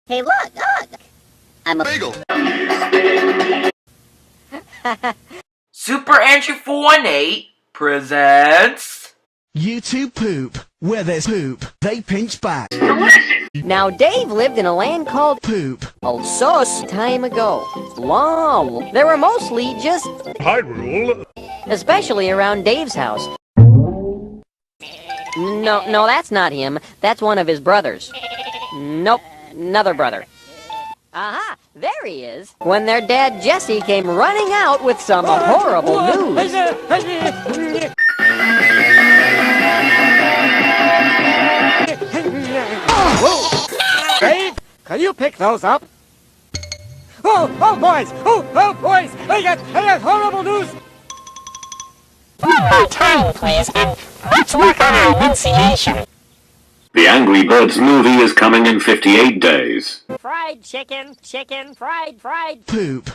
Hey, look! I'm a Bagel. Super Entry 418 presents You poop. Where there's poop, they pinch back. Now, Dave lived in a land called Poop. so time ago. Long. They were mostly just Hyrule. especially around Dave's house. No, that's not him. That's one of his brothers. Nope, another brother. Aha, there he is. When their dad Jesse came running out with some horrible news. Dave, can you pick those up? Oh, boys! Oh, boys! I got horrible news! One more time, please, and let's work on our enunciation. The Angry Birds movie is coming in 58 days. Fried chicken, fried. Poop.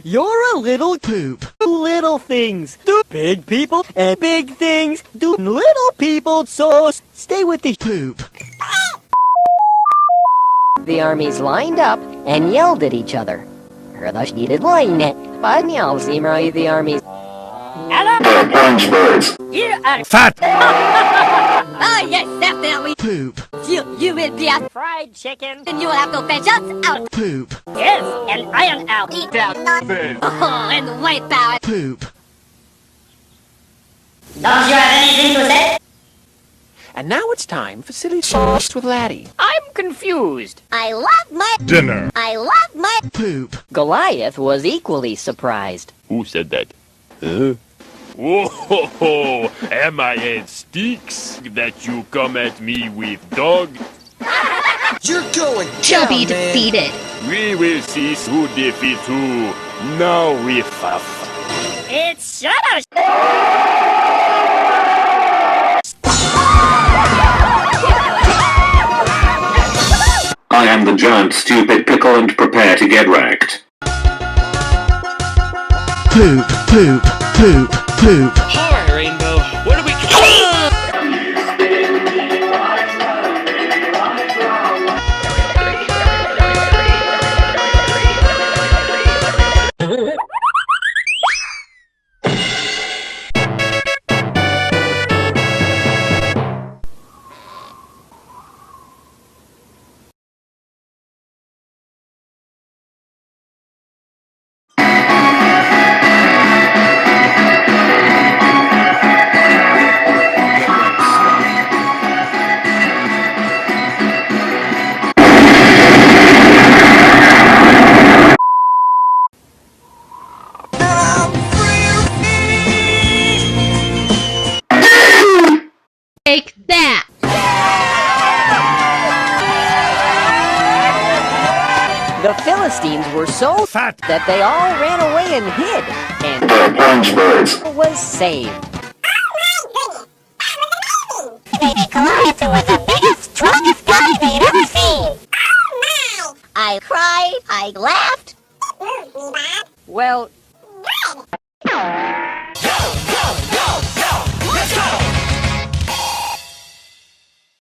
You're a little Poop. little things. Do big people and big things. Do little people, so stay with the Poop. The armies lined up and yelled at each other. The armies. Derp Orange Birds. You are Fat. oh yes, definitely. Poop. You will be a fried chicken, and you will have to fetch us out. Poop. Yes, and iron out. Eat out. Oh, and wipe out. Poop. Don't you have anything to say? And now it's time for Silly Sauce with Laddie. I'm confused. I love my Dinner. Poop. Goliath was equally surprised. Who said that? Whoa, am I head sticks that you come at me with, dog? You're going She'll down, be man. defeated. We will see who defeats who. Now we fuff. It's Shadow. I am the giant stupid pickle and prepare to get wrecked. Poop. Poop. Poop. Poop. Hi, Rainbow. What are we... Take that. The Philistines were so Fat. that they all ran away and hid, and Derp Orange Birds. was saved. Baby Goliath was the biggest, strongest guy they'd ever seen. I cried, I laughed. Well,